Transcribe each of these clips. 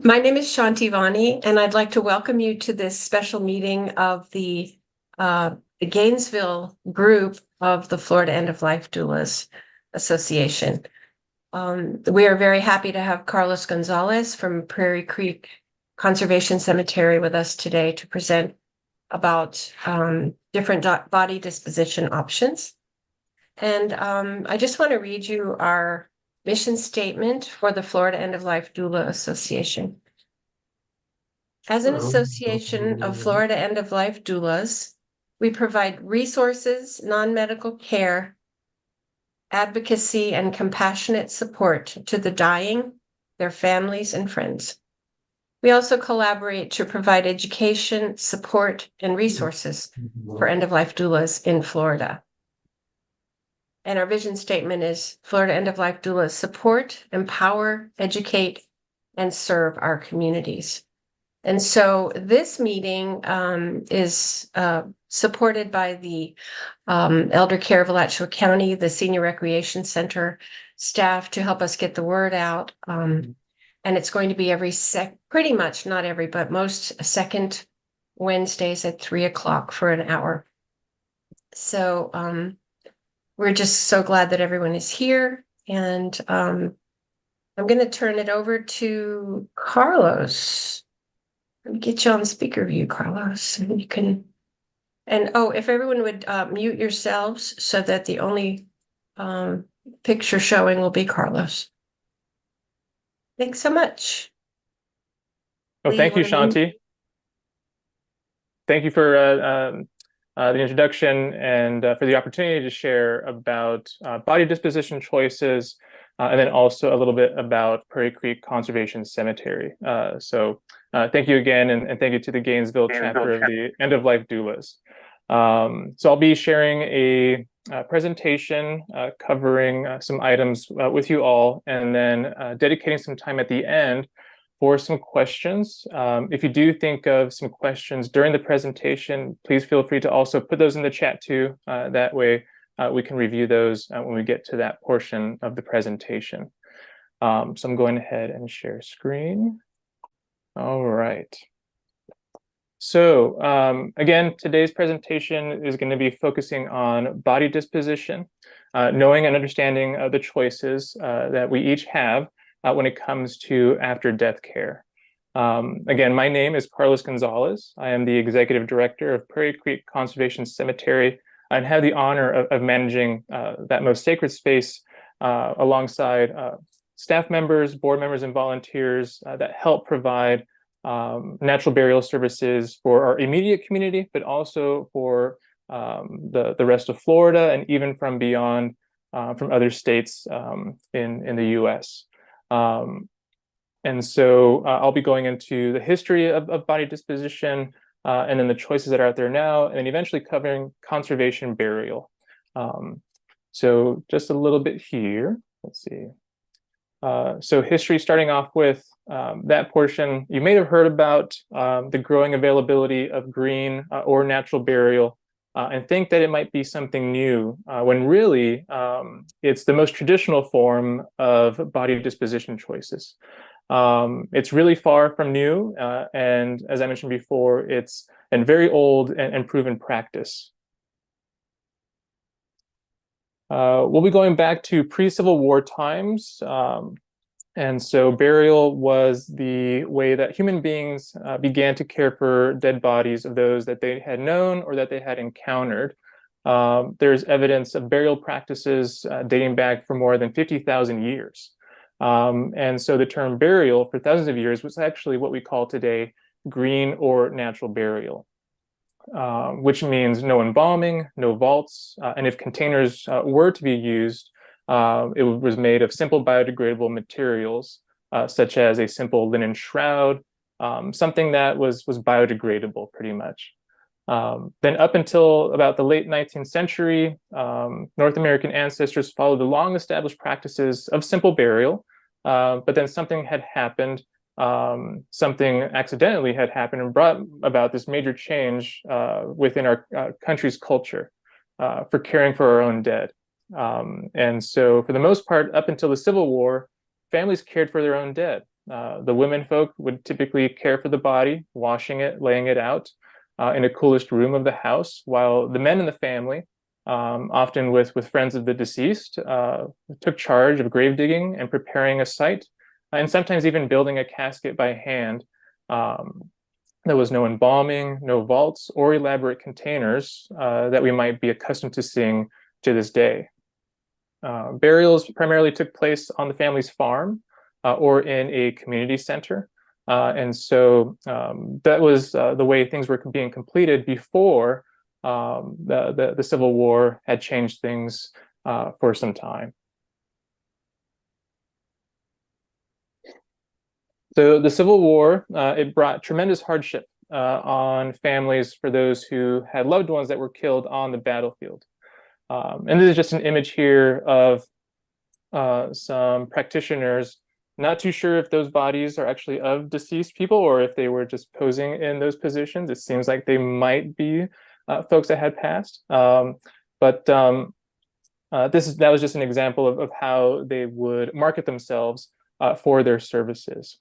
My name is Shanti Vani, and I'd like to welcome you to this special meeting of the Gainesville group of the Florida End of Life Doulas Association. We are very happy to have Carlos Gonzalez from Prairie Creek Conservation Cemetery with us today to present about different body disposition options. And I just want to read you our mission statement for the Florida End of Life Doula Association. As an association of Florida End of Life doulas, we provide resources, non-medical care, advocacy, and compassionate support to the dying, their families, and friends. We also collaborate to provide education, support, and resources for end of life doulas in Florida. And our vision statement is Florida End of Life doulas support, empower, educate, and serve our communities. And so this meeting is supported by the Elder Care of Alachua County, the Senior Recreation Center staff to help us get the word out. And it's going to be pretty much, not every, but most second Wednesdays at 3:00 for an hour. So we're just so glad that everyone is here. And I'm going to turn it over to Carlos. Let me get you on speaker view, Carlos, and you can, and if everyone would mute yourselves so that the only picture showing will be Carlos. Thanks so much. Oh, thank you, Shanti. Thank you for the introduction and for the opportunity to share about body disposition choices, and then also a little bit about Prairie Creek Conservation Cemetery. Thank you again, and thank you to the Gainesville chapter of the End of Life Doulas. So I'll be sharing a presentation covering some items with you all, and then dedicating some time at the end for some questions. If you do think of some questions during the presentation, please feel free to also put those in the chat too. That way we can review those when we get to that portion of the presentation. So I'm going ahead and share screen. All right. So again, today's presentation is going to be focusing on body disposition, knowing and understanding the choices that we each have when it comes to after-death care. Again, my name is Carlos Gonzalez. I am the Executive Director of Prairie Creek Conservation Cemetery and have the honor of managing that most sacred space alongside staff members, board members, and volunteers that help provide natural burial services for our immediate community, but also for the rest of Florida and even from beyond, from other states in the US. And so I'll be going into the history of body disposition, and then the choices that are out there now, and then eventually covering conservation burial. So just a little bit here, let's see. So history, starting off with that portion, you may have heard about the growing availability of green or natural burial and think that it might be something new, when really it's the most traditional form of body disposition choices. It's really far from new, and as I mentioned before, it's a very old and proven practice. We'll be going back to pre-Civil War times, and so burial was the way that human beings began to care for dead bodies of those that they had known or that they had encountered. There's evidence of burial practices dating back for more than 50,000 years. And so the term burial for thousands of years was actually what we call today green or natural burial, which means no embalming, no vaults, and if containers were to be used, it was made of simple biodegradable materials, such as a simple linen shroud, something that was biodegradable pretty much. Then up until about the late 19th century, North American ancestors followed the long-established practices of simple burial, but then something had happened, something accidentally had happened and brought about this major change within our country's culture for caring for our own dead. And so for the most part, up until the Civil War, families cared for their own dead. The women folk would typically care for the body, washing it, laying it out in a coolest room of the house, while the men in the family, often with friends of the deceased, took charge of grave digging and preparing a site, and sometimes even building a casket by hand. There was no embalming, no vaults, or elaborate containers that we might be accustomed to seeing to this day. Burials primarily took place on the family's farm or in a community center. And so that was the way things were being completed before the Civil War had changed things for some time. So the Civil War, it brought tremendous hardship on families for those who had loved ones that were killed on the battlefield. And this is just an image here of some practitioners, not too sure if those bodies are actually of deceased people or if they were just posing in those positions. It seems like they might be folks that had passed. But that was just an example of how they would market themselves for their services.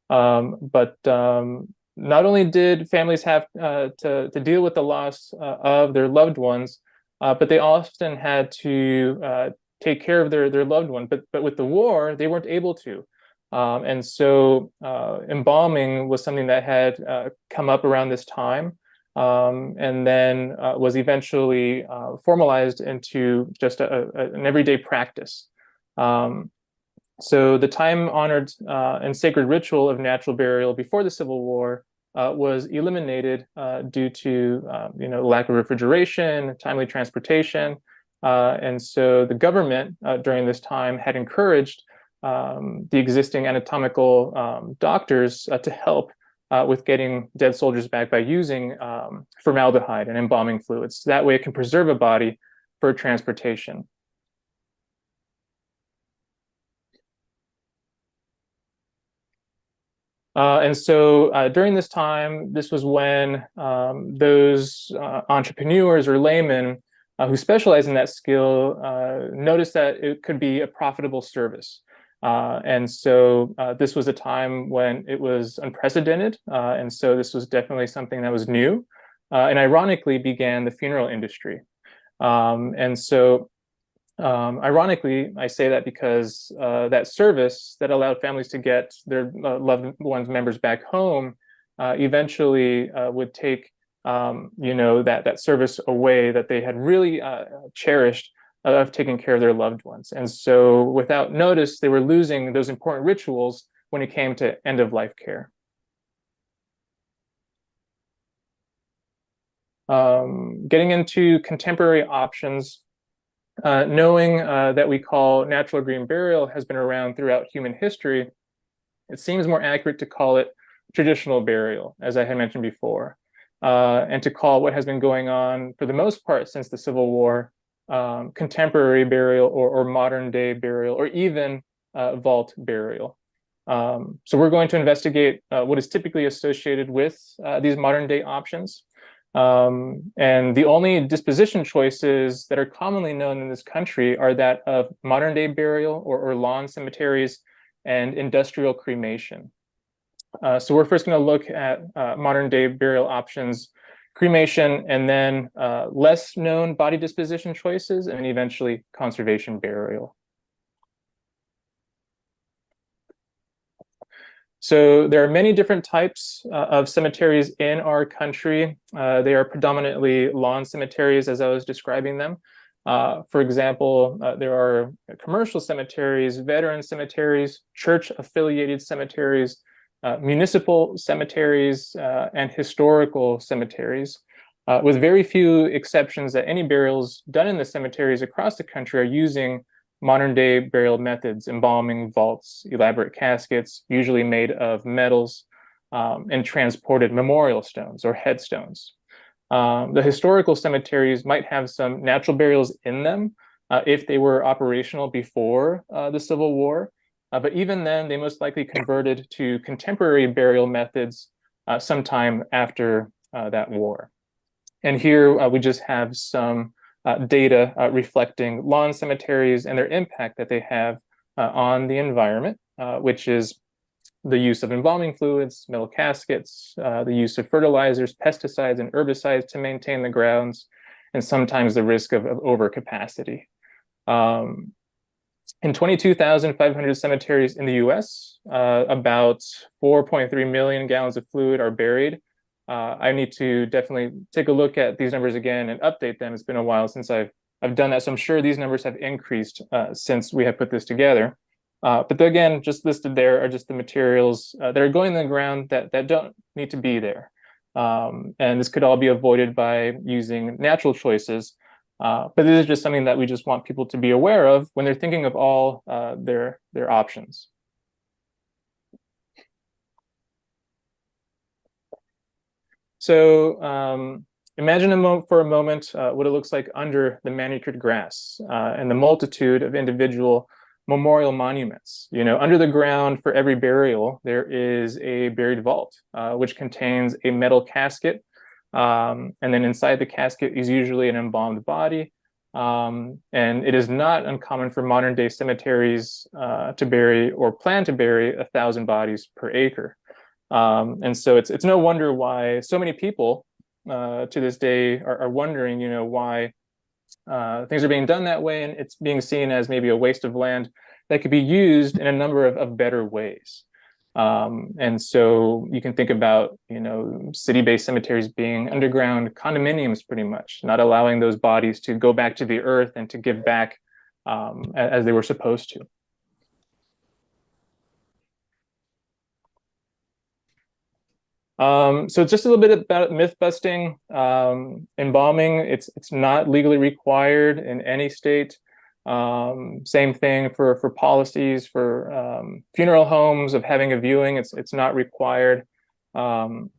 But not only did families have to deal with the loss of their loved ones, but they often had to take care of their loved one. But with the war, they weren't able to. And so embalming was something that had come up around this time, and then was eventually formalized into just an everyday practice. So the time-honored and sacred ritual of natural burial before the Civil War was eliminated due to lack of refrigeration, timely transportation, and so the government during this time had encouraged the existing anatomical doctors to help with getting dead soldiers back by using formaldehyde and embalming fluids. That way it can preserve a body for transportation. And so during this time, this was when those entrepreneurs or laymen who specialize in that skill noticed that it could be a profitable service. And so this was a time when it was unprecedented. And so this was definitely something that was new and ironically began the funeral industry. And so ironically, I say that because that service that allowed families to get their loved ones members back home eventually would take that service away that they had really cherished of taking care of their loved ones. And so without notice, they were losing those important rituals when it came to end-of-life care. Getting into contemporary options, knowing that we call natural green burial has been around throughout human history, it seems more accurate to call it traditional burial, as I had mentioned before, and to call what has been going on for the most part since the Civil War contemporary burial or modern day burial or even vault burial. So we're going to investigate what is typically associated with these modern day options. And the only disposition choices that are commonly known in this country are that of modern day burial or lawn cemeteries and industrial cremation. So we're first going to look at modern day burial options, cremation, and then less known body disposition choices, and eventually conservation burial. So there are many different types of cemeteries in our country. They are predominantly lawn cemeteries, as I was describing them. For example, there are commercial cemeteries, veteran cemeteries, church-affiliated cemeteries, municipal cemeteries, and historical cemeteries, with very few exceptions that any burials done in the cemeteries across the country are using modern day burial methods, embalming, vaults, elaborate caskets, usually made of metals, and transported memorial stones or headstones. The historical cemeteries might have some natural burials in them if they were operational before the Civil War, but even then they most likely converted to contemporary burial methods sometime after that war. And here we just have some data reflecting lawn cemeteries and their impact that they have on the environment, which is the use of embalming fluids, metal caskets, the use of fertilizers, pesticides, and herbicides to maintain the grounds, and sometimes the risk of overcapacity. In 22,500 cemeteries in the US, about 4.3 million gallons of fluid are buried. I need to definitely take a look at these numbers again and update them. It's been a while since I've done that, so I'm sure these numbers have increased since we have put this together. But again, just listed there are just the materials that are going in the ground that don't need to be there. And this could all be avoided by using natural choices. But this is just something that we just want people to be aware of when they're thinking of all their options. So imagine for a moment what it looks like under the manicured grass and the multitude of individual memorial monuments. You know, under the ground for every burial, there is a buried vault, which contains a metal casket. And then inside the casket is usually an embalmed body. And it is not uncommon for modern day cemeteries to bury or plan to bury 1,000 bodies per acre. And so it's no wonder why so many people to this day are wondering, you know, why things are being done that way, and it's being seen as maybe a waste of land that could be used in a number of better ways. And so you can think about, you know, city-based cemeteries being underground condominiums, pretty much, not allowing those bodies to go back to the earth and to give back as they were supposed to. So just a little bit about myth busting. Embalming, it's not legally required in any state. Same thing for policies for funeral homes of having a viewing. It's not required, and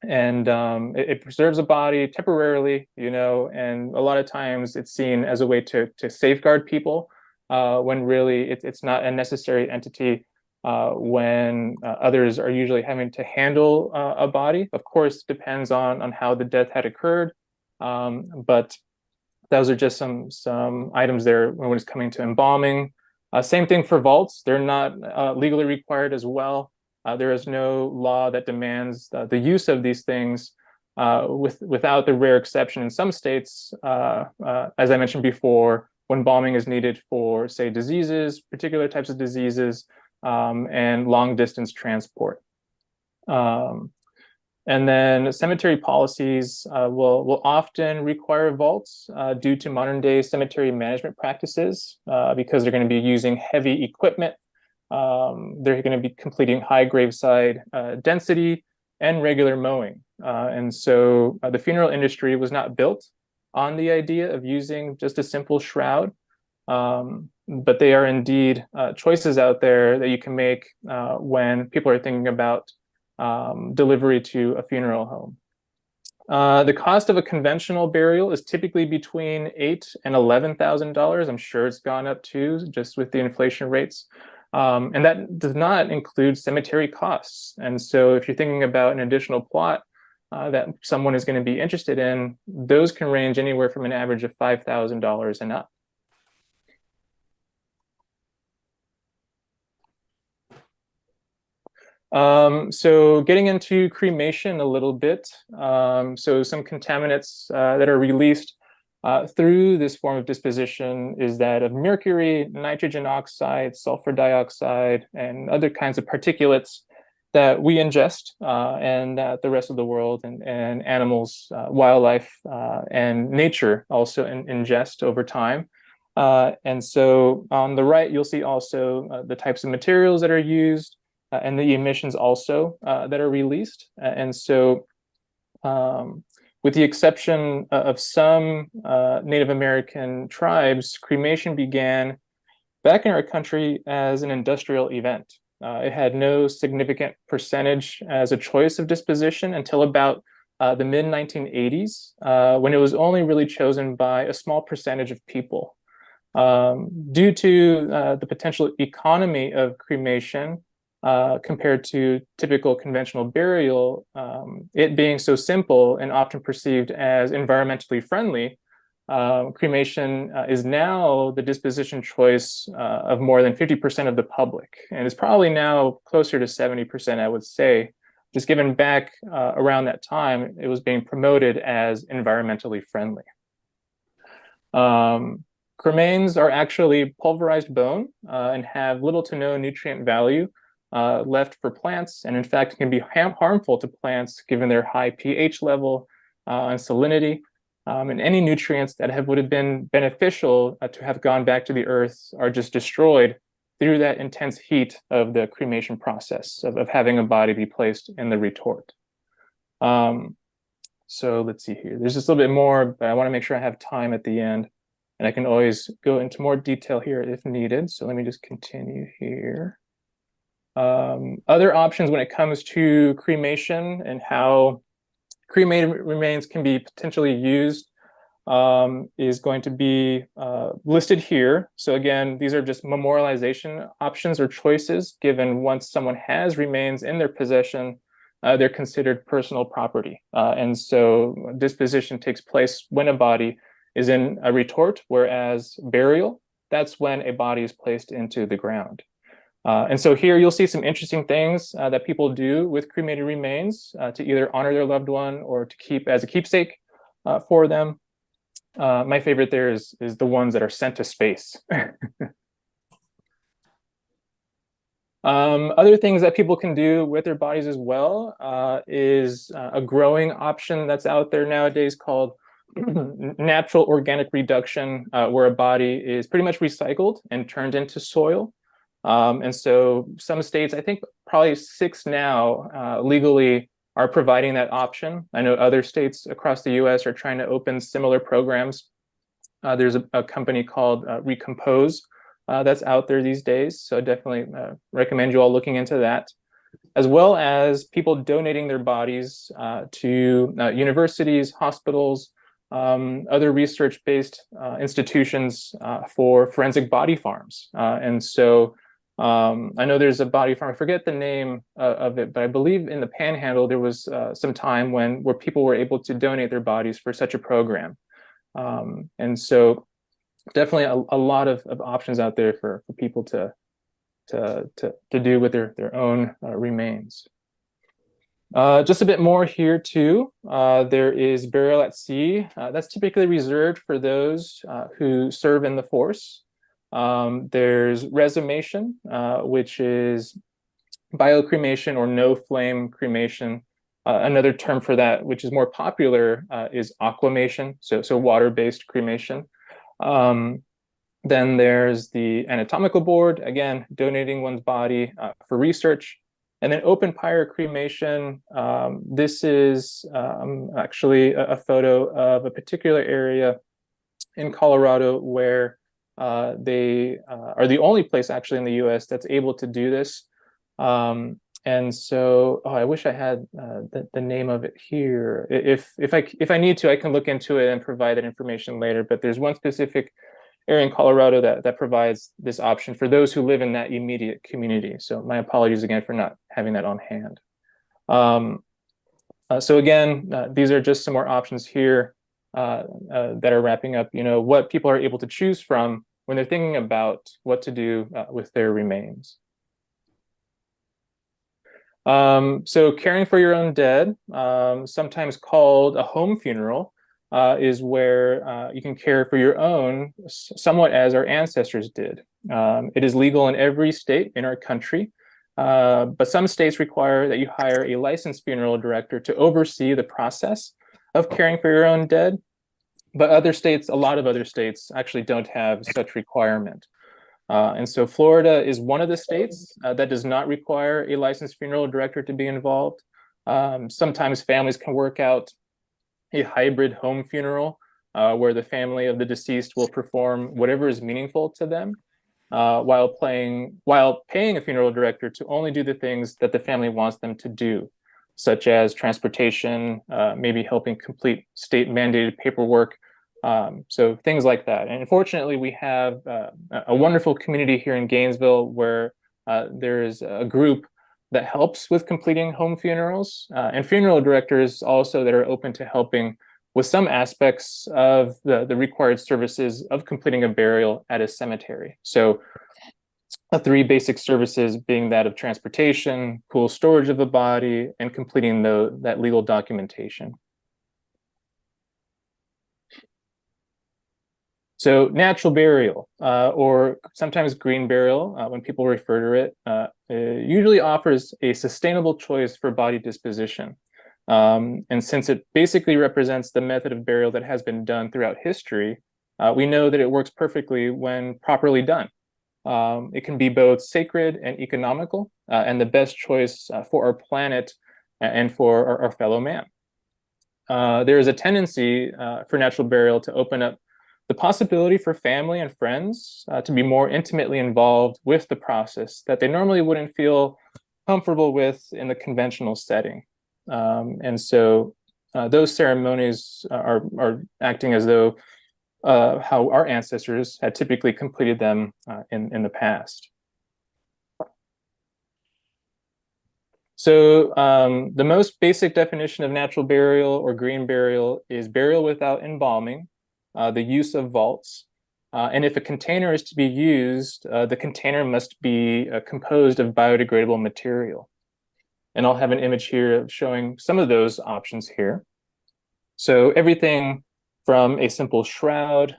it preserves a body temporarily, you know. And a lot of times it's seen as a way to safeguard people when really it's not a necessary entity. When others are usually having to handle a body. Of course, depends on how the death had occurred, but those are just some items there when it's coming to embalming. Same thing for vaults. They're not legally required as well. There is no law that demands the use of these things without the rare exception in some states, as I mentioned before, when embalming is needed for, say, diseases, particular types of diseases, and long distance transport. And then cemetery policies will often require vaults due to modern day cemetery management practices because they're going to be using heavy equipment. They're going to be completing high graveside density and regular mowing. And so the funeral industry was not built on the idea of using just a simple shroud. But they are indeed choices out there that you can make when people are thinking about delivery to a funeral home. The cost of a conventional burial is typically between $8,000 and $11,000. I'm sure it's gone up too, just with the inflation rates. And that does not include cemetery costs. And so if you're thinking about an additional plot that someone is going to be interested in, those can range anywhere from an average of $5,000 and up. So getting into cremation a little bit. So some contaminants that are released through this form of disposition is that of mercury, nitrogen oxide, sulfur dioxide, and other kinds of particulates that we ingest and that the rest of the world and animals, wildlife, and nature also ingest over time. And so on the right, you'll see also the types of materials that are used, and the emissions also that are released. And so with the exception of some Native American tribes, cremation began back in our country as an industrial event. It had no significant percentage as a choice of disposition until about the mid-1980s, when it was only really chosen by a small percentage of people. Due to the potential economy of cremation, compared to typical conventional burial, it being so simple and often perceived as environmentally friendly, cremation is now the disposition choice of more than 50% of the public, and it's probably now closer to 70%, I would say, just given back around that time, it was being promoted as environmentally friendly. Cremains are actually pulverized bone and have little to no nutrient value left for plants, and in fact can be harmful to plants given their high pH level and salinity. And any nutrients that would have been beneficial to have gone back to the earth are just destroyed through that intense heat of the cremation process of having a body be placed in the retort. So let's see here. There's just a little bit more, but I want to make sure I have time at the end. And I can always go into more detail here if needed. So let me just continue here. Other options when it comes to cremation and how cremated remains can be potentially used is going to be listed here. So again, these are just memorialization options or choices given once someone has remains in their possession, they're considered personal property. And so disposition takes place when a body is in a retort, whereas burial, that's when a body is placed into the ground. And so here you'll see some interesting things that people do with cremated remains to either honor their loved one or to keep as a keepsake for them. My favorite there is the ones that are sent to space. Other things that people can do with their bodies as well is a growing option that's out there nowadays called natural organic reduction, where a body is pretty much recycled and turned into soil. And so some states, I think probably 6 now, legally are providing that option. I know other states across the US are trying to open similar programs. There's a company called Recompose that's out there these days. So definitely recommend you all looking into that, as well as people donating their bodies to universities, hospitals, other research-based institutions for forensic body farms. And so I know there's a body farm, I forget the name of it, but I believe in the Panhandle there was some time where people were able to donate their bodies for such a program. And so definitely a lot of options out there for people to do with their own remains. Just a bit more here too. There is burial at sea. That's typically reserved for those who serve in the force. There's resumation, which is biocremation or no flame cremation. Another term for that, which is more popular, is aquamation, so water-based cremation. Then there's the anatomical board, again, donating one's body for research. And then open pyre cremation. This is actually a photo of a particular area in Colorado where they are the only place actually in the US that's able to do this. And so, I wish I had the name of it here. If I need to, I can look into it and provide that information later. But there's one specific area in Colorado that provides this option for those who live in that immediate community. So my apologies again for not having that on hand. So again, these are just some more options here that are wrapping up, what people are able to choose from when they're thinking about what to do with their remains. So caring for your own dead, sometimes called a home funeral, is where you can care for your own somewhat as our ancestors did. It is legal in every state in our country, but some states require that you hire a licensed funeral director to oversee the process of caring for your own dead. But a lot of other states actually don't have such requirement. And so Florida is one of the states that does not require a licensed funeral director to be involved. Sometimes families can work out a hybrid home funeral where the family of the deceased will perform whatever is meaningful to them while paying a funeral director to only do the things that the family wants them to do, such as transportation, maybe helping complete state mandated paperwork. So things like that. And unfortunately, we have a wonderful community here in Gainesville where there's a group that helps with completing home funerals and funeral directors also that are open to helping with some aspects of the required services of completing a burial at a cemetery. So the three basic services being that of transportation, cool storage of the body, and completing that legal documentation. So natural burial, or sometimes green burial, when people refer to it, usually offers a sustainable choice for body disposition. And since it basically represents the method of burial that has been done throughout history, we know that it works perfectly when properly done. It can be both sacred and economical, and the best choice for our planet and for our fellow man. There is a tendency for natural burial to open up the possibility for family and friends to be more intimately involved with the process that they normally wouldn't feel comfortable with in the conventional setting. And so those ceremonies are acting as though how our ancestors had typically completed them in the past. So the most basic definition of natural burial or green burial is burial without embalming, the use of vaults. And if a container is to be used, the container must be composed of biodegradable material. And I'll have an image here showing some of those options here. So everything from a simple shroud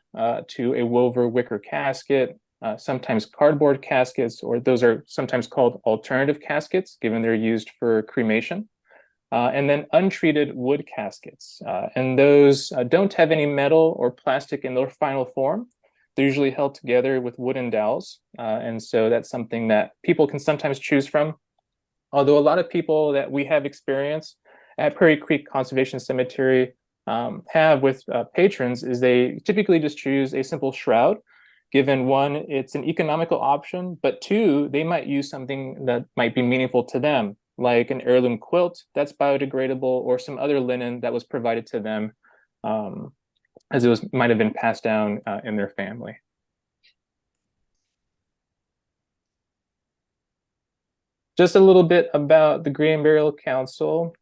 to a woven wicker casket, sometimes cardboard caskets, or those are sometimes called alternative caskets, given they're used for cremation. And then untreated wood caskets. And those don't have any metal or plastic in their final form. They're usually held together with wooden dowels. And so that's something that people can sometimes choose from. Although a lot of people that we have experienced at Prairie Creek Conservation Cemetery have with patrons is they typically just choose a simple shroud. Given one, it's an economical option, but two, they might use something that might be meaningful to them, like an heirloom quilt that's biodegradable or some other linen that was provided to them as it might have been passed down in their family. Just a little bit about the Green Burial Council.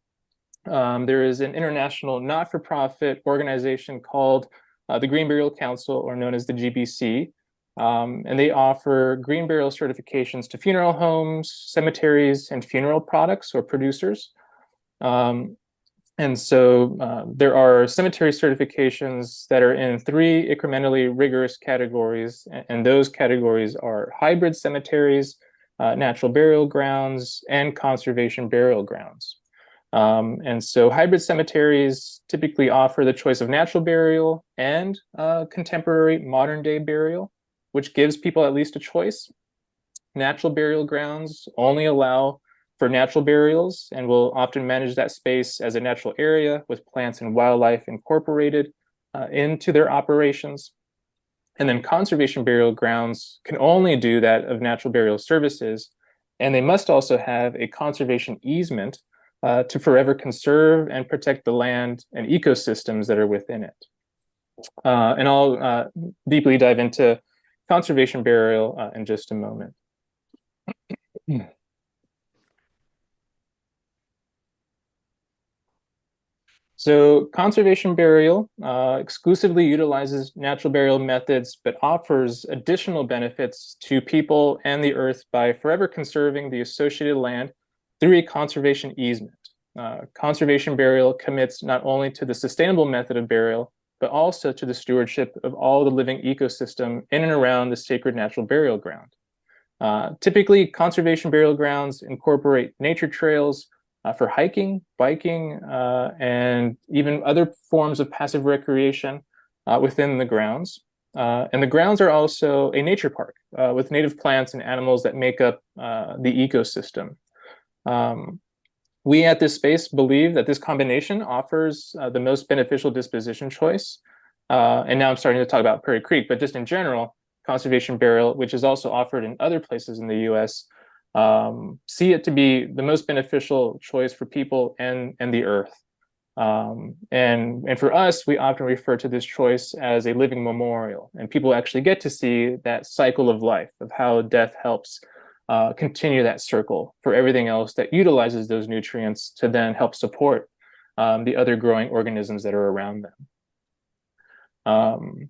There is an international not-for-profit organization called the Green Burial Council, or known as the GBC. And they offer green burial certifications to funeral homes, cemeteries, and funeral products or producers. And so there are cemetery certifications that are in 3 incrementally rigorous categories, and those categories are hybrid cemeteries, natural burial grounds, and conservation burial grounds. And so hybrid cemeteries typically offer the choice of natural burial and contemporary modern day burial, which gives people at least a choice. Natural burial grounds only allow for natural burials and will often manage that space as a natural area with plants and wildlife incorporated into their operations. And then conservation burial grounds can only do that of natural burial services, and they must also have a conservation easement to forever conserve and protect the land and ecosystems that are within it. And I'll deeply dive into conservation burial in just a moment. So conservation burial exclusively utilizes natural burial methods, but offers additional benefits to people and the earth by forever conserving the associated land through a conservation easement. Conservation burial commits not only to the sustainable method of burial, but also to the stewardship of all the living ecosystem in and around the sacred natural burial ground. Typically, conservation burial grounds incorporate nature trails for hiking, biking, and even other forms of passive recreation within the grounds. And the grounds are also a nature park with native plants and animals that make up the ecosystem. We at this space believe that this combination offers the most beneficial disposition choice. And now I'm starting to talk about Prairie Creek, but just in general, conservation burial, which is also offered in other places in the US, see it to be the most beneficial choice for people and the earth. And for us, we often refer to this choice as a living memorial, and people actually get to see that cycle of life, of how death helps continue that circle for everything else that utilizes those nutrients to then help support the other growing organisms that are around them.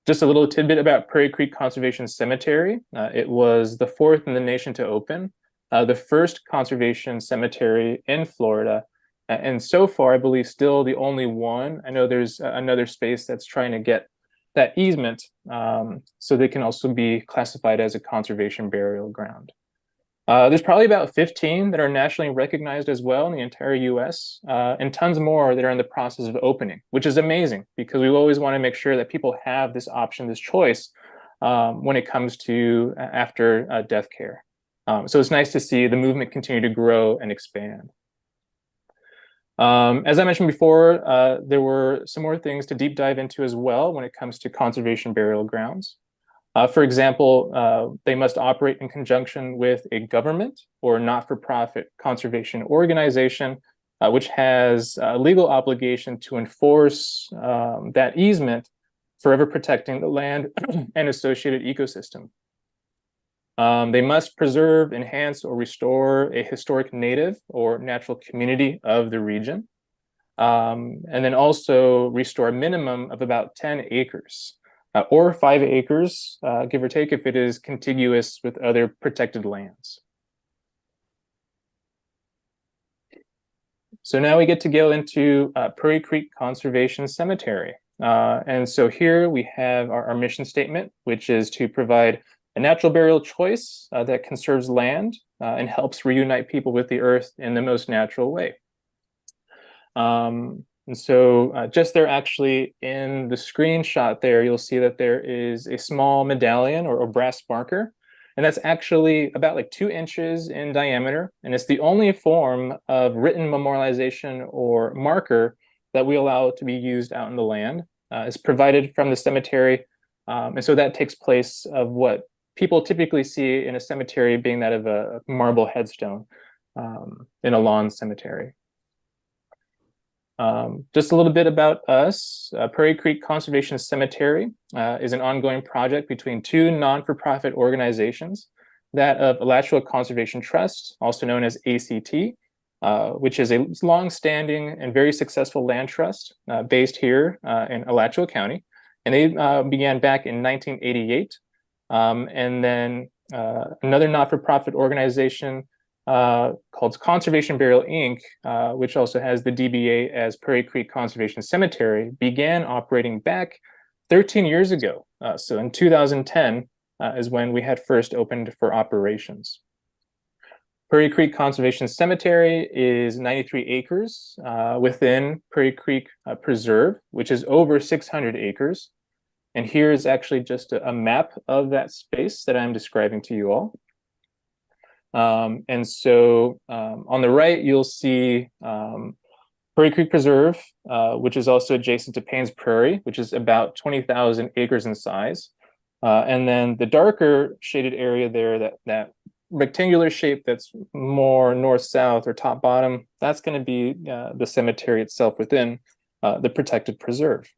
Just a little tidbit about Prairie Creek Conservation Cemetery. It was the 4th in the nation to open, the first conservation cemetery in Florida, and so far, I believe, still the only one. I know there's another space that's trying to get that easement, so they can also be classified as a conservation burial ground. There's probably about 15 that are nationally recognized as well in the entire US, and tons more that are in the process of opening, which is amazing because we always want to make sure that people have this option, this choice, when it comes to after death care. So it's nice to see the movement continue to grow and expand. As I mentioned before, there were some more things to deep dive into as well when it comes to conservation burial grounds. For example, they must operate in conjunction with a government or not-for-profit conservation organization, which has a legal obligation to enforce that easement, forever protecting the land and associated ecosystem. They must preserve, enhance, or restore a historic native or natural community of the region, and then also restore a minimum of about 10 acres. Or 5 acres, give or take, if it is contiguous with other protected lands. So now we get to go into Prairie Creek Conservation Cemetery. And so here we have our mission statement, which is to provide a natural burial choice that conserves land and helps reunite people with the earth in the most natural way. And so just there actually in the screenshot there, you'll see that there is a small medallion or brass marker. And that's actually about like 2 inches in diameter. And it's the only form of written memorialization or marker that we allow to be used out in the land. It's provided from the cemetery. And so that takes place of what people typically see in a cemetery being that of a marble headstone in a lawn cemetery. Just a little bit about us. Prairie Creek Conservation Cemetery is an ongoing project between 2 non-for-profit organizations, that of Alachua Conservation Trust, also known as ACT, which is a long-standing and very successful land trust based here in Alachua County. And they began back in 1988. And then another not-for-profit organization called Conservation Burial Inc., which also has the DBA as Prairie Creek Conservation Cemetery, began operating back 13 years ago. So in 2010 is when we had first opened for operations. Prairie Creek Conservation Cemetery is 93 acres within Prairie Creek Preserve, which is over 600 acres. And here is actually just a map of that space that I'm describing to you all. And so on the right, you'll see Prairie Creek Preserve, which is also adjacent to Payne's Prairie, which is about 20,000 acres in size. And then the darker shaded area there, that rectangular shape that's more north-south or top-bottom, that's going to be the cemetery itself within the protected preserve.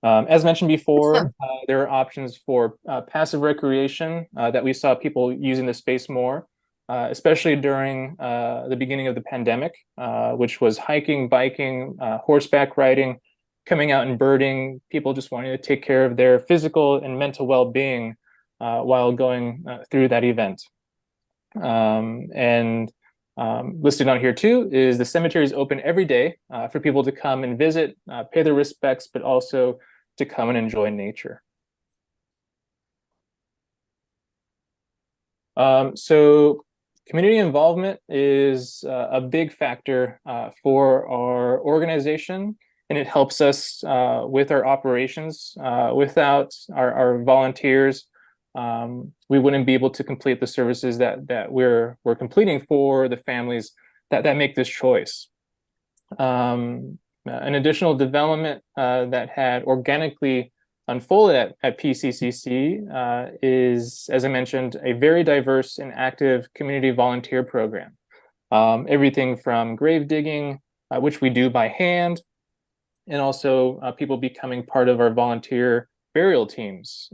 As mentioned before, there are options for passive recreation that we saw people using the space more, especially during the beginning of the pandemic, which was hiking, biking, horseback riding, coming out and birding, people just wanting to take care of their physical and mental well-being while going through that event. Listed on here too is the cemetery is open every day for people to come and visit, pay their respects, but also to come and enjoy nature. So community involvement is a big factor for our organization, and it helps us with our operations. Without our volunteers, we wouldn't be able to complete the services that we're completing for the families that make this choice. An additional development that had organically unfolded at PCCC is, as I mentioned, a very diverse and active community volunteer program. Everything from grave digging, which we do by hand, and also people becoming part of our volunteer burial teams.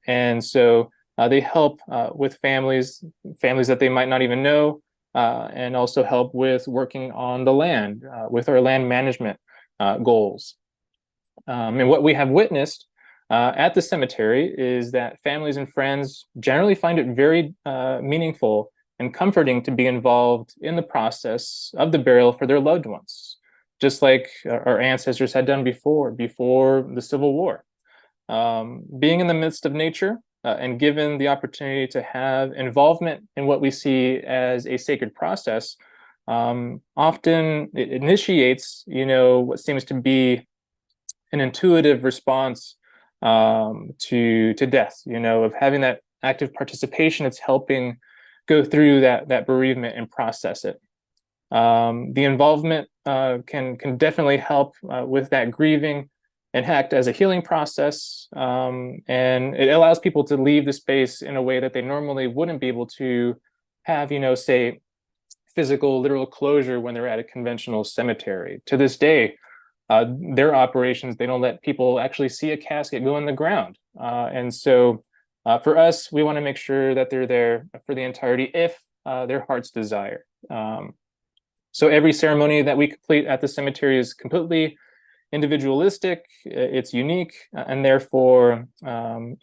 And so they help with families that they might not even know, and also help with working on the land, with our land management goals. And what we have witnessed at the cemetery is that families and friends generally find it very meaningful and comforting to be involved in the process of the burial for their loved ones, just like our ancestors had done before the Civil War. Being in the midst of nature and given the opportunity to have involvement in what we see as a sacred process, often it initiates, what seems to be an intuitive response to death, of having that active participation. It's helping go through that bereavement and process it. The involvement can definitely help with that grieving and act as a healing process. And it allows people to leave the space in a way that they normally wouldn't be able to have, say, physical, literal closure when they're at a conventional cemetery. To this day, their operations, they don't let people actually see a casket go in the ground. And so for us, we want to make sure that they're there for the entirety if their heart's desire. So every ceremony that we complete at the cemetery is completely individualistic, it's unique, and therefore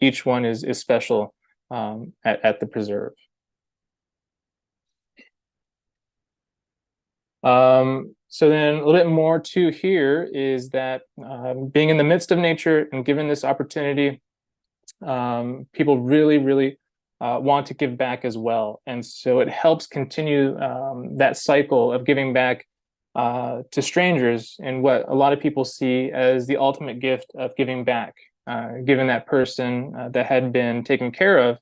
each one is special at the preserve. So then a little bit more to here is that being in the midst of nature and given this opportunity, people really want to give back as well. And so it helps continue that cycle of giving back to strangers and what a lot of people see as the ultimate gift of giving back, given that person that had been taken care of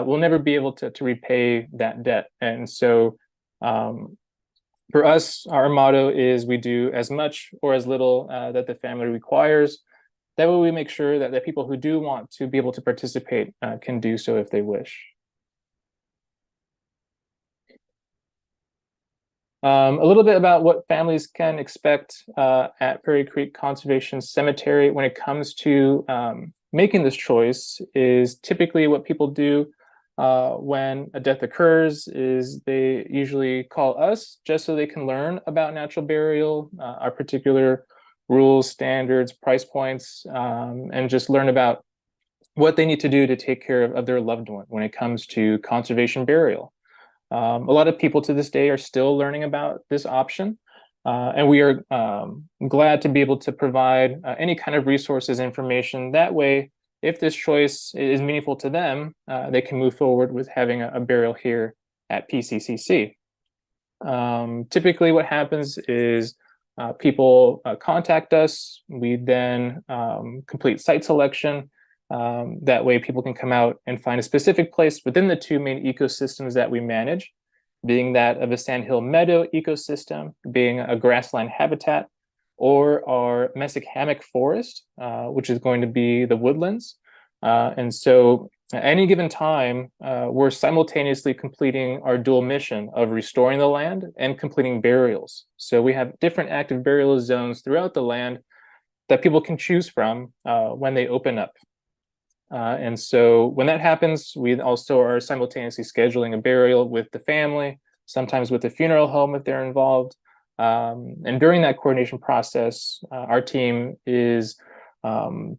will never be able to repay that debt. And so for us, our motto is we do as much or as little that the family requires. That way we make sure that the people who do want to be able to participate can do so if they wish. A little bit about what families can expect at Prairie Creek Conservation Cemetery when it comes to making this choice is typically what people do when a death occurs is they usually call us just so they can learn about natural burial, our particular rules, standards, price points, and just learn about what they need to do to take care of their loved one when it comes to conservation burial. A lot of people to this day are still learning about this option, and we are glad to be able to provide any kind of resources, information. That way, if this choice is meaningful to them, they can move forward with having a burial here at PCCC. Typically what happens is people contact us. We then complete site selection. That way people can come out and find a specific place within the two main ecosystems that we manage, being that of a sandhill meadow ecosystem, being a grassland habitat, or our mesic hammock forest, which is going to be the woodlands. And so at any given time, we're simultaneously completing our dual mission of restoring the land and completing burials. So we have different active burial zones throughout the land that people can choose from when they open up. And so when that happens, we also are simultaneously scheduling a burial with the family, sometimes with the funeral home if they're involved. And during that coordination process, our team is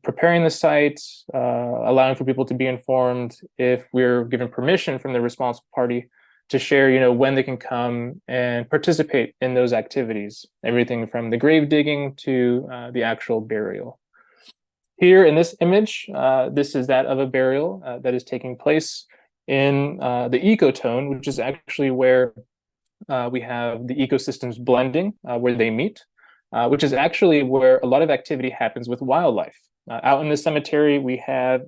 preparing the site, allowing for people to be informed if we're given permission from the responsible party to share, when they can come and participate in those activities, everything from the grave digging to the actual burial. Here in this image, this is that of a burial that is taking place in the ecotone, which is actually where we have the ecosystems blending, where they meet, which is actually where a lot of activity happens with wildlife. Out in the cemetery, we have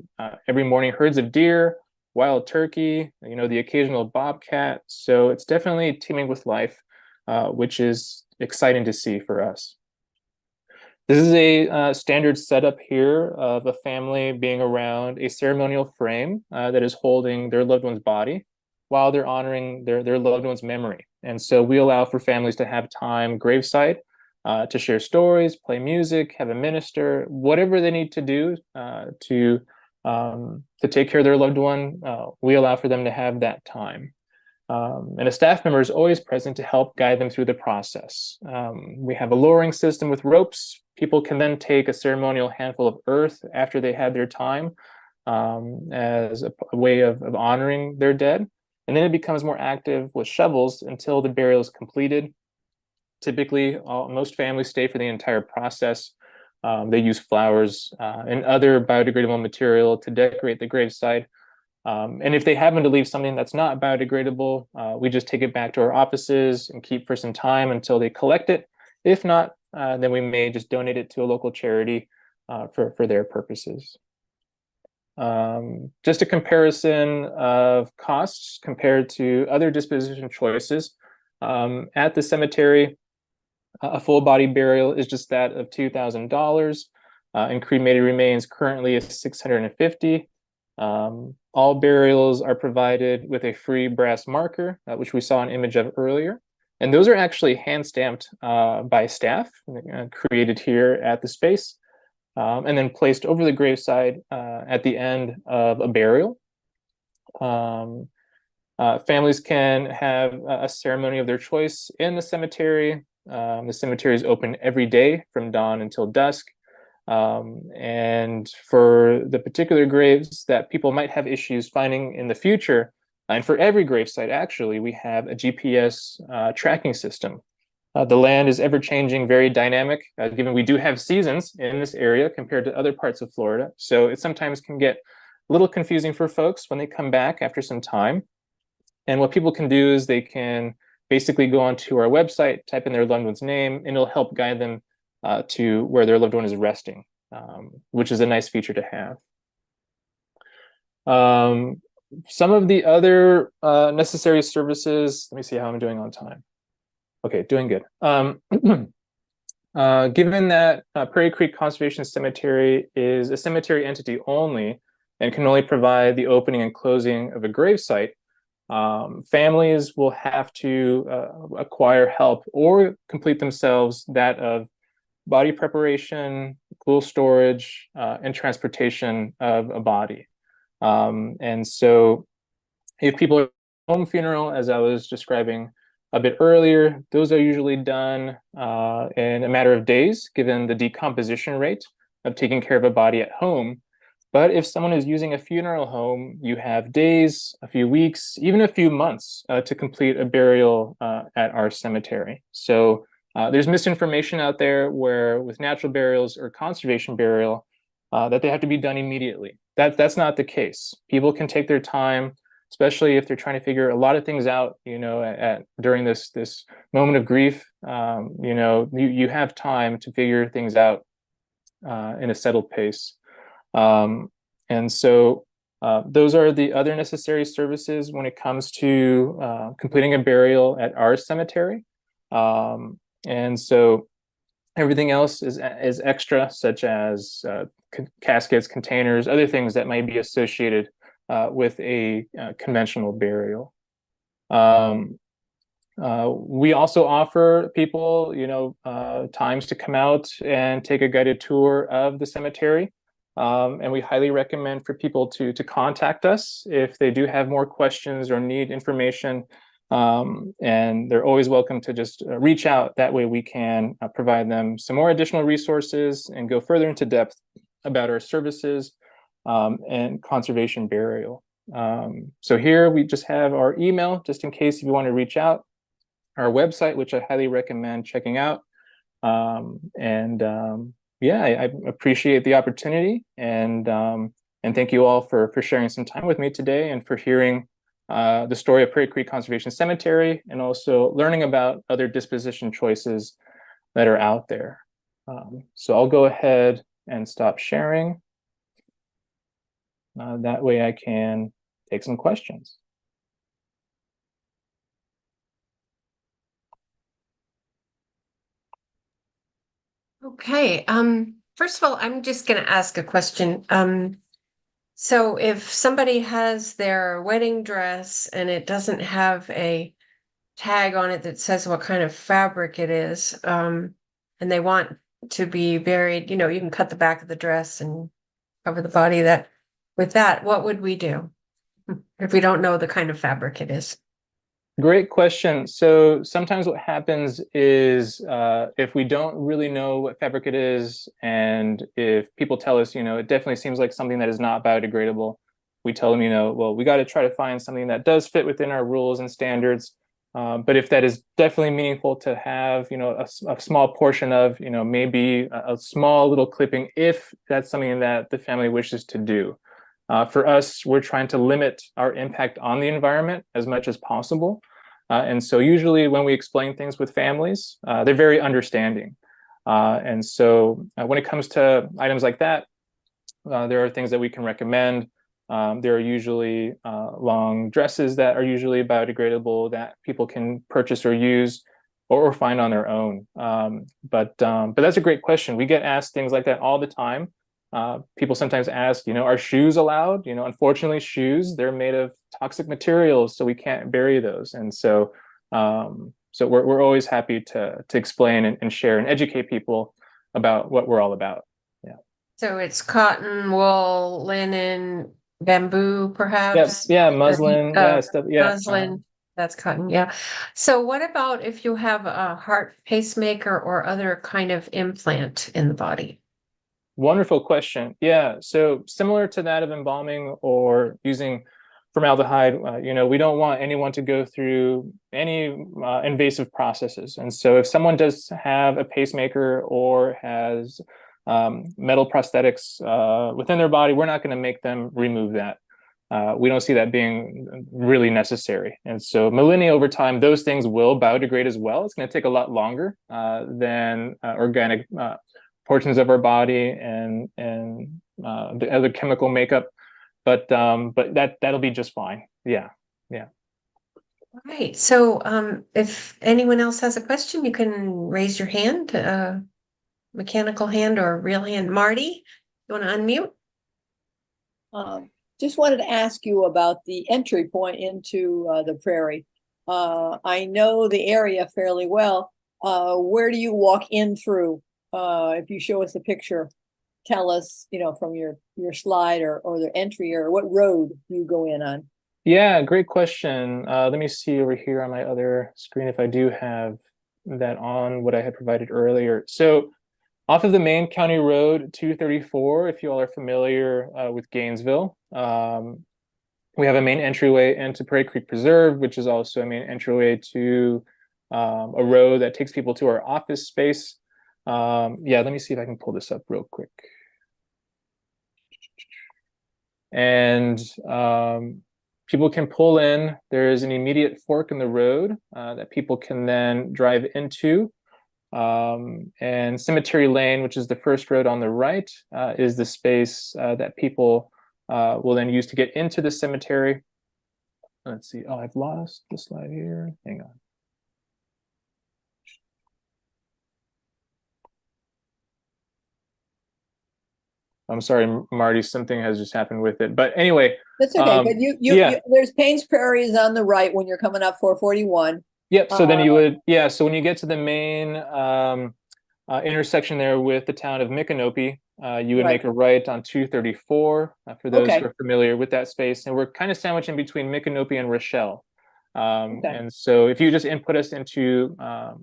every morning herds of deer, wild turkey, the occasional bobcat. So it's definitely teeming with life, which is exciting to see for us. This is a standard setup here of a family being around a ceremonial frame that is holding their loved one's body while they're honoring their loved one's memory. And so we allow for families to have time graveside to share stories, play music, have a minister, whatever they need to do to take care of their loved one. We allow for them to have that time. And a staff member is always present to help guide them through the process. We have a lowering system with ropes. People can then take a ceremonial handful of earth after they had their time as a way of honoring their dead. And then it becomes more active with shovels until the burial is completed. Typically, most families stay for the entire process. They use flowers and other biodegradable material to decorate the gravesite. And if they happen to leave something that's not biodegradable, we just take it back to our offices and keep for some time until they collect it. If not, then we may just donate it to a local charity for their purposes. Just a comparison of costs compared to other disposition choices. At the cemetery, a full body burial is just that of $2,000, and cremated remains currently is $650. All burials are provided with a free brass marker, which we saw an image of earlier. And those are actually hand stamped by staff, created here at the space, and then placed over the graveside at the end of a burial. Families can have a ceremony of their choice in the cemetery. The cemetery is open every day from dawn until dusk. And for the particular graves that people might have issues finding in the future, and for every gravesite, actually, we have a GPS tracking system. The land is ever changing, very dynamic, given we do have seasons in this area compared to other parts of Florida. So it sometimes can get a little confusing for folks when they come back after some time. And what people can do is they can basically go onto our website, type in their loved one's name, and it'll help guide them to where their loved one is resting, which is a nice feature to have. Some of the other necessary services, let me see how I'm doing on time. Okay, doing good. Given that Prairie Creek Conservation Cemetery is a cemetery entity only and can only provide the opening and closing of a gravesite, families will have to acquire help or complete themselves that of body preparation, cool storage, and transportation of a body. And so if people are home funeral, as I was describing a bit earlier, those are usually done in a matter of days, given the decomposition rate of taking care of a body at home. But if someone is using a funeral home, you have days, a few weeks, even a few months to complete a burial at our cemetery. So there's misinformation out there where with natural burials or conservation burial, that they have to be done immediately. That's not the case. People can take their time, especially if they're trying to figure a lot of things out, during this moment of grief. You have time to figure things out in a settled pace. And so those are the other necessary services when it comes to completing a burial at our cemetery. And so everything else is extra, such as caskets, containers, other things that might be associated with a conventional burial. We also offer people, times to come out and take a guided tour of the cemetery. And we highly recommend for people to contact us if they do have more questions or need information. And they're always welcome to just reach out. That way we can provide them some more additional resources and go further into depth about our services and conservation burial. So here we just have our email, just in case if you want to reach out, our website, which I highly recommend checking out. Yeah, I appreciate the opportunity, and thank you all for sharing some time with me today and for hearing the story of Prairie Creek Conservation Cemetery and also learning about other disposition choices that are out there. So I'll go ahead and stop sharing. That way I can take some questions. Okay, first of all, I'm just going to ask a question. So if somebody has their wedding dress and it doesn't have a tag on it that says what kind of fabric it is, and they want to be buried, you can cut the back of the dress and cover the body with that, what would we do if we don't know the kind of fabric it is? Great question. So sometimes what happens is if we don't really know what fabric it is, and if people tell us, it definitely seems like something that is not biodegradable, we tell them, well, we got to try to find something that does fit within our rules and standards. But if that is definitely meaningful to have, a small portion of, maybe a small little clipping, if that's something that the family wishes to do. For us, we're trying to limit our impact on the environment as much as possible. And so usually when we explain things with families, they're very understanding. And so when it comes to items like that, there are things that we can recommend. There are usually long dresses that are usually biodegradable that people can purchase or use or find on their own. But that's a great question. We get asked things like that all the time. People sometimes ask, are shoes allowed? Unfortunately, shoes, they're made of toxic materials, so we can't bury those. And so we're always happy to explain and share and educate people about what we're all about. Yeah. So it's cotton, wool, linen, bamboo, perhaps? Yeah, muslin, stuff. Yeah. Muslin, that's cotton, yeah. So what about if you have a heart pacemaker or other kind of implant in the body? Wonderful question. Yeah, so similar to that of embalming or using formaldehyde, we don't want anyone to go through any invasive processes. And so if someone does have a pacemaker or has metal prosthetics within their body, we're not going to make them remove that. We don't see that being really necessary. And so millennia over time, those things will biodegrade as well. It's going to take a lot longer than organic portions of our body and the other chemical makeup, but that'll be just fine. Yeah. Right. So if anyone else has a question, you can raise your hand, mechanical hand or real hand. Marty, you want to unmute? Just wanted to ask you about the entry point into the prairie. I know the area fairly well. Where do you walk in through? If you show us a picture, tell us, from your slide or the entry, or what road you go in on. Yeah, great question. Let me see over here on my other screen if I do have that on what I had provided earlier. So off of the main county road 234, if you all are familiar with Gainesville, we have a main entryway into Prairie Creek Preserve, which is also a main entryway to a road that takes people to our office space. Yeah, let me see if I can pull this up real quick. And people can pull in. There is an immediate fork in the road that people can then drive into. And Cemetery Lane, which is the first road on the right, is the space that people will then use to get into the cemetery. Let's see. Oh, I've lost the slide here. Hang on. I'm sorry, Marty, something has just happened with it. But anyway. That's okay. But you there's Payne's Prairie is on the right when you're coming up 441. Yep. So then you would, so when you get to the main intersection there with the town of Micanopy, you would make a right on 234 for those who are familiar with that space. And we're kind of sandwiched in between Micanopy and Rochelle. And so if you just input us into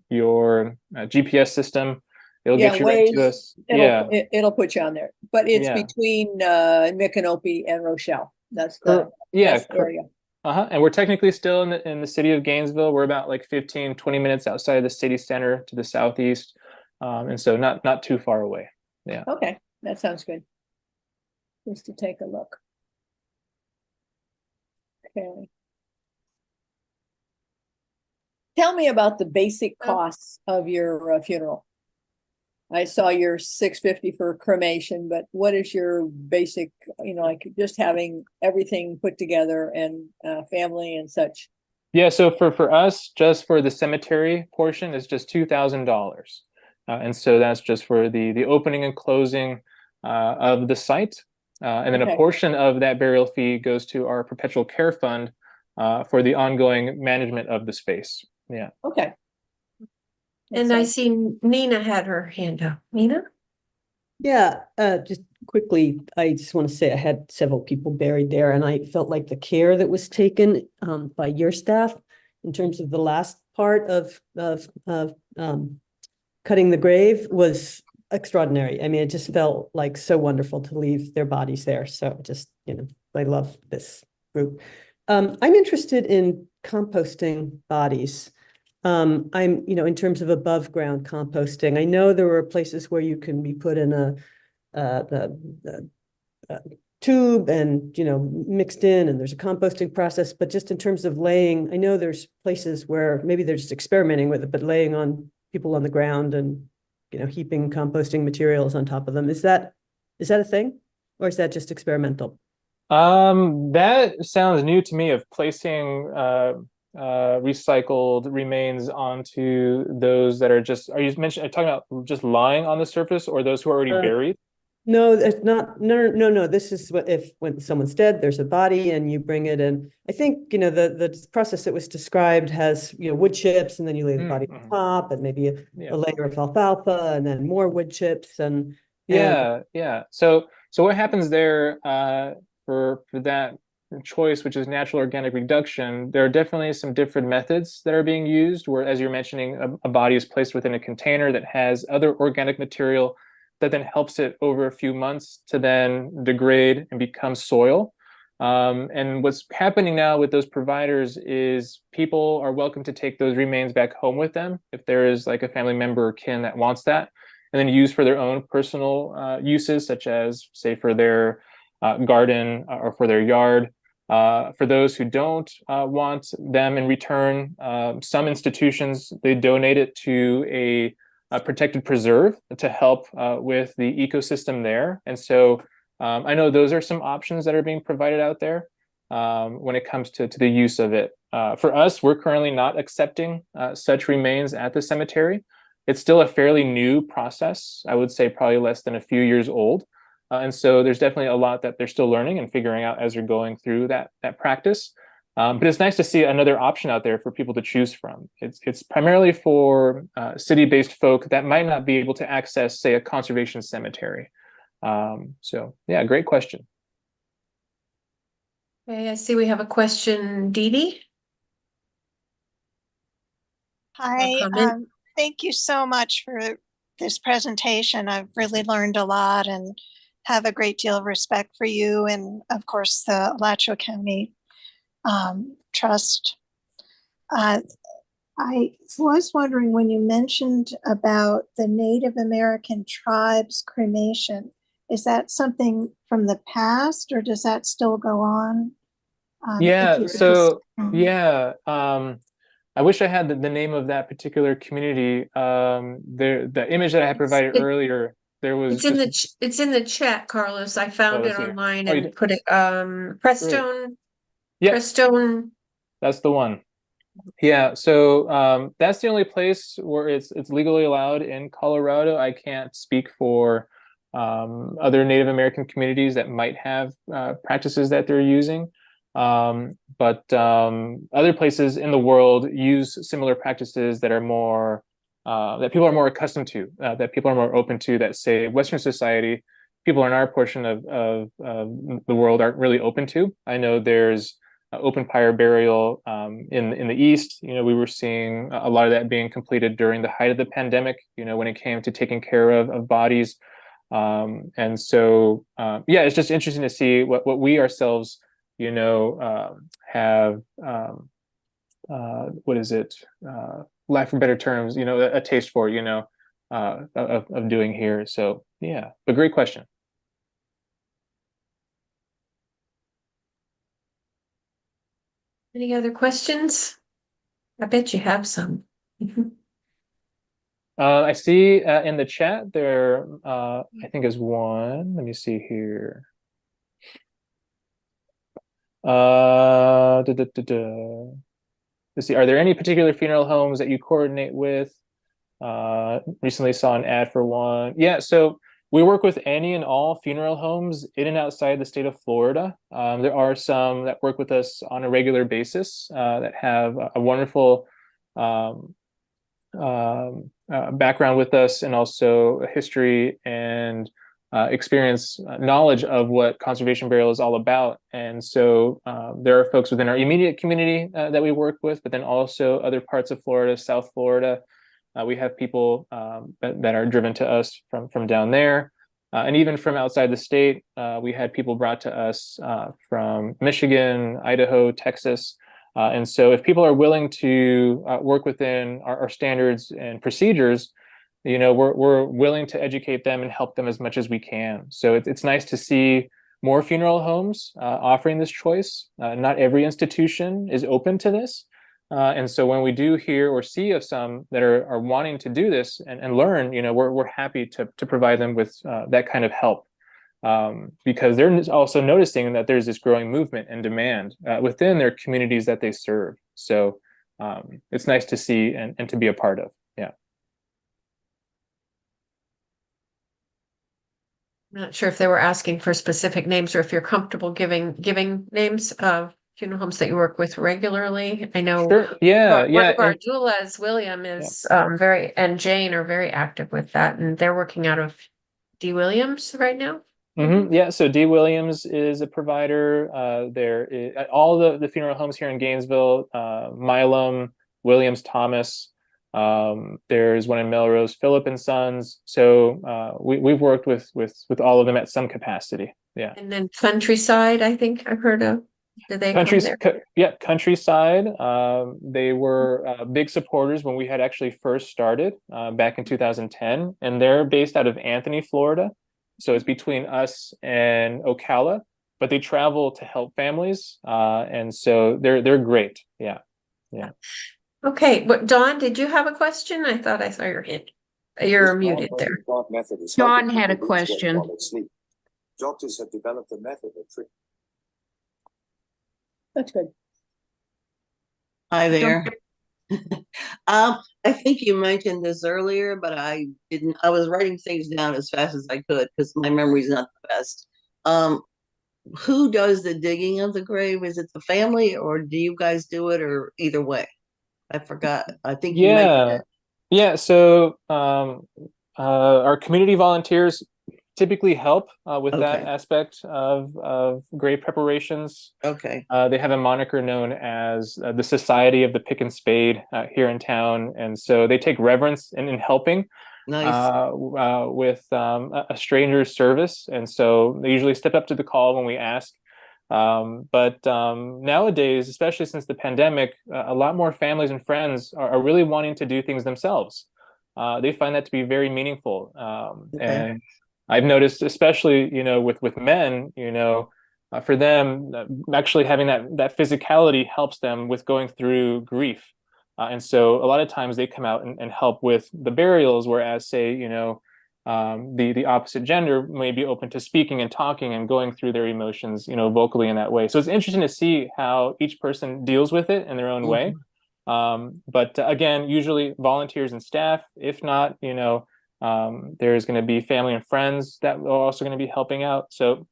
your GPS system, it'll get you right to us. It'll put you on there. But it's between Micanopy and Rochelle. That's the area. And we're technically still in the city of Gainesville. We're about like 15, 20 minutes outside of the city center to the southeast. And so not too far away. Yeah. Okay, that sounds good. Just to take a look. Okay. Tell me about the basic costs of your funeral. I saw your $650 for cremation, but what is your basic, like just having everything put together and family and such? Yeah, so for us, just for the cemetery portion, is just $2,000. And so that's just for the opening and closing of the site. And then a portion of that burial fee goes to our perpetual care fund for the ongoing management of the space. Yeah. Okay. And I see Nina had her hand up. Nina? Yeah, just quickly, I just want to say I had several people buried there, and I felt like the care that was taken by your staff in terms of the last part of cutting the grave was extraordinary. I mean, it just felt like so wonderful to leave their bodies there. So just, I love this group. I'm interested in composting bodies. I'm, in terms of above ground composting, I know there were places where you can be put in a tube and, mixed in, and there's a composting process, but just in terms of laying, I know there's places where maybe they're just experimenting with it, but laying on people on the ground and, heaping composting materials on top of them. Is that a thing, or is that just experimental? That sounds new to me, of placing recycled remains onto those that are are talking about just lying on the surface, or those who are already buried? No, it's not. No. This is when someone's dead, there's a body and you bring it in. I think, the process that was described has, wood chips, and then you lay the body on top, and maybe a layer of alfalfa, and then more wood chips. Yeah. So what happens there, for that choice, which is natural organic reduction, there are definitely some different methods that are being used, where, as you're mentioning, a body is placed within a container that has other organic material that then helps it over a few months to then degrade and become soil. And what's happening now with those providers is people are welcome to take those remains back home with them if there is like a family member or kin that wants that, and then use for their own personal uses, such as, say, for their garden or for their yard. For those who don't want them in return, some institutions, they donate it to a protected preserve to help with the ecosystem there. And so I know those are some options that are being provided out there when it comes to the use of it. For us, we're currently not accepting such remains at the cemetery. It's still a fairly new process. I would say probably less than a few years old. And so there's definitely a lot that they're still learning and figuring out as they're going through that practice. But it's nice to see another option out there for people to choose from. It's primarily for city-based folk that might not be able to access, say, a conservation cemetery. So yeah, great question. Okay, I see we have a question, Dee Dee. Hi, thank you so much for this presentation. I've really learned a lot and have a great deal of respect for you and, of course, the Alachua County Trust. I was wondering, when you mentioned about the Native American tribes cremation, is that something from the past, or does that still go on? I wish I had the name of that particular community. The image that I had provided earlier, there was it's in the chat, Carlos. I found it online and put it Prestone. Yeah, Prestone. That's the one. Yeah, so that's the only place where it's legally allowed in Colorado. I can't speak for other Native American communities that might have practices that they're using. But other places in the world use similar practices that are more that people are more accustomed to, that people are more open to, that, say, Western society, people in our portion of the world aren't really open to. I know there's open pyre burial in the East. We were seeing a lot of that being completed during the height of the pandemic, when it came to taking care of bodies. And so, yeah, it's just interesting to see what we ourselves, have, what is it? Lack for better terms, a taste for, of doing here. So yeah, but great question. Any other questions? I bet you have some. I see in the chat there, I think is one. Let me see here. Let's see, are there any particular funeral homes that you coordinate with? Recently saw an ad for one. Yeah, so we work with any and all funeral homes in and outside the state of Florida. There are some that work with us on a regular basis that have a wonderful background with us, and also a history and experience knowledge of what conservation burial is all about. And so there are folks within our immediate community that we work with, but then also other parts of Florida, South Florida. We have people that are driven to us from down there. And even from outside the state, we had people brought to us from Michigan, Idaho, Texas. And so if people are willing to work within our standards and procedures, we're willing to educate them and help them as much as we can. So it's nice to see more funeral homes offering this choice. Not every institution is open to this. And so when we do hear or see of some that are wanting to do this and learn, we're happy to provide them with that kind of help. Because they're also noticing that there's this growing movement and demand within their communities that they serve. So it's nice to see and to be a part of. Yeah. I'm not sure if they were asking for specific names or if you're comfortable giving names of funeral homes that you work with regularly. I know Sure. Yeah, one of our doulas, William, is and Jane are very active with that, and they're working out of D. Williams right now. Yeah, so D. Williams is a provider. There is all the funeral homes here in Gainesville, Milam, Williams, Thomas. There's one in Melrose, Phillip and Sons. So we've worked with all of them at some capacity. Yeah. And then Countryside, I think I've heard of. Did they come there? Countryside. They were big supporters when we had actually first started back in 2010, and they're based out of Anthony, Florida. So it's between us and Ocala, but they travel to help families, and so they're great. Yeah. Okay, but Dawn, did you have a question? I thought I saw your hand. You're muted there. Dawn had a question. Doctors have developed a method of treatment. That's good. Hi there. I think you mentioned this earlier, but I didn't. I was writing things down as fast as I could because my memory's not the best. Who does the digging of the grave? Is it the family, or do you guys do it, or either way? I forgot. I think you mentioned it. Yeah. So our community volunteers typically help with that aspect of grave preparations. Okay. They have a moniker known as the Society of the Pick and Spade here in town, and so they take reverence in helping with a stranger's service, and so they usually step up to the call when we ask. But nowadays, especially since the pandemic, a lot more families and friends are really wanting to do things themselves. They find that to be very meaningful, and I've noticed, especially, with men, for them, actually having that physicality helps them with going through grief. And so a lot of times they come out and help with the burials, whereas, say, the opposite gender may be open to speaking and talking and going through their emotions, vocally in that way. So it's interesting to see how each person deals with it in their own way. But again, usually volunteers and staff. If not, there's going to be family and friends that are also going to be helping out. So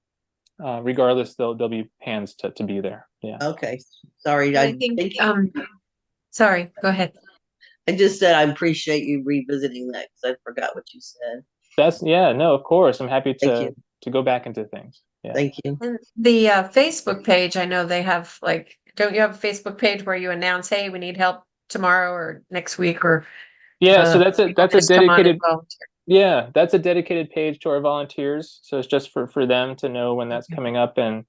regardless, there'll be hands to be there. Yeah. Okay. Sorry. I think sorry, go ahead. I just said I appreciate you revisiting that because I forgot what you said. No, of course. I'm happy to go back into things. Yeah. Thank you. And the Facebook page, I know they have, don't you have a Facebook page where you announce, hey, we need help tomorrow or next week, or so that's a dedicated that's a dedicated page to our volunteers. So it's just for them to know when that's coming up. And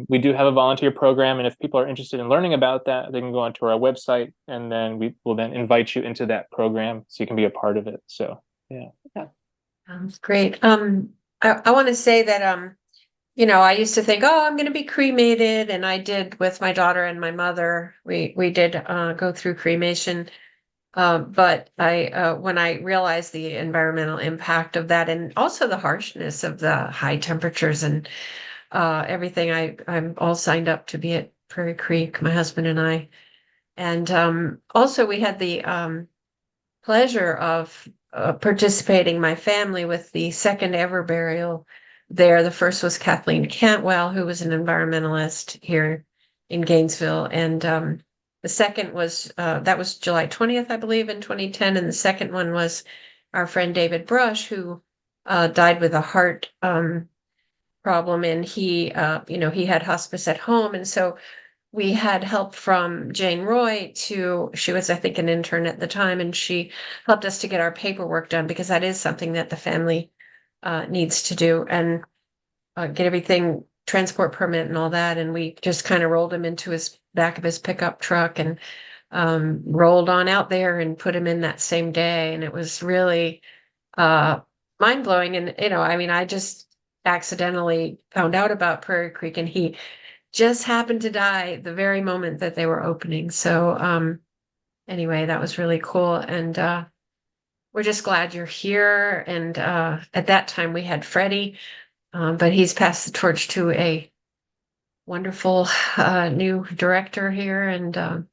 we do have a volunteer program, and if people are interested in learning about that, they can go onto our website, and then we will then invite you into that program so you can be a part of it. So great. I want to say that I used to think, I'm going to be cremated, and I did with my daughter and my mother. We did go through cremation. But when I realized the environmental impact of that, and also the harshness of the high temperatures and everything, I'm all signed up to be at Prairie Creek, my husband and I. And also we had the pleasure of participating, my family, with the second ever burial there. The first was Kathleen Cantwell, who was an environmentalist here in Gainesville, and the second was that was July 20th, I believe, in 2010, and the second one was our friend David Brush, who died with a heart problem, and he he had hospice at home, and so we had help from Jane Roy she was, I think, an intern at the time, and she helped us to get our paperwork done, because that is something that the family needs to do, and get everything, transport permit and all that. And we just kind of rolled him into his back of his pickup truck and rolled on out there and put him in that same day. And it was really mind blowing. And, I mean, I just accidentally found out about Prairie Creek, and he just happened to die the very moment that they were opening. So anyway, that was really cool. And we're just glad you're here. And at that time we had Freddie, but he's passed the torch to a wonderful new director here. And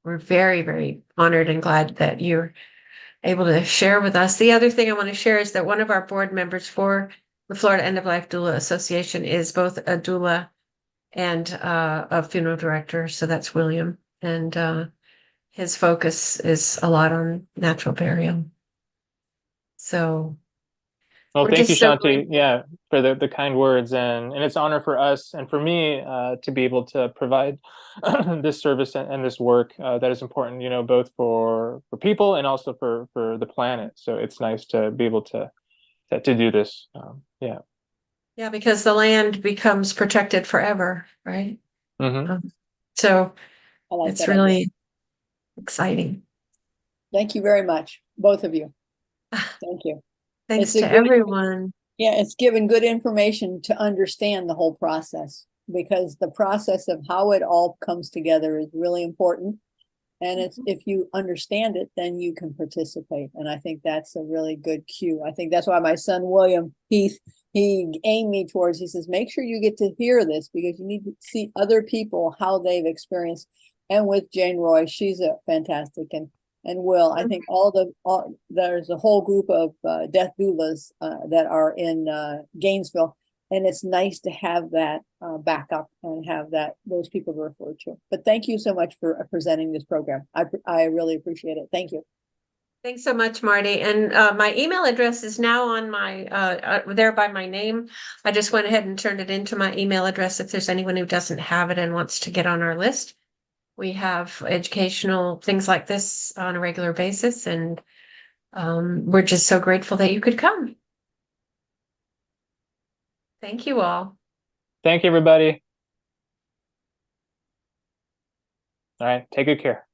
we're very, very honored and glad that you're able to share with us. The other thing I want to share is that one of our board members for the Florida End of Life Doula Association is both a doula and a funeral director. So that's William. And his focus is a lot on natural burial. So Well, we're thank you, just so Shanti, grateful. for the kind words, and it's an honor for us and for me to be able to provide this service and this work that is important, both for people and also for the planet. So it's nice to be able to do this. Yeah. Yeah, because the land becomes protected forever, right? Mm-hmm. So I like it's that idea. really exciting. Thank you very much, both of you. Thank you. Thanks It's a to good- everyone. Yeah, it's given good information to understand the whole process, because the process of how it all comes together is really important. And it's, if you understand it, then you can participate. And I think that's a really good cue. I think that's why my son, William Heath, he aimed me towards, he says, make sure you get to hear this, because you need to see other people, how they've experienced. And with Jane Roy, she's a fantastic. And Will, I think there's a whole group of death doulas that are in Gainesville. And it's nice to have that backup and have those people to refer to. But thank you so much for presenting this program. I really appreciate it. Thank you. Thanks so much, Marty. And my email address is now on my there by my name. I just went ahead and turned it into my email address if there's anyone who doesn't have it and wants to get on our list. We have educational things like this on a regular basis, and we're just so grateful that you could come. Thank you all. Thank you, everybody. All right. Take good care.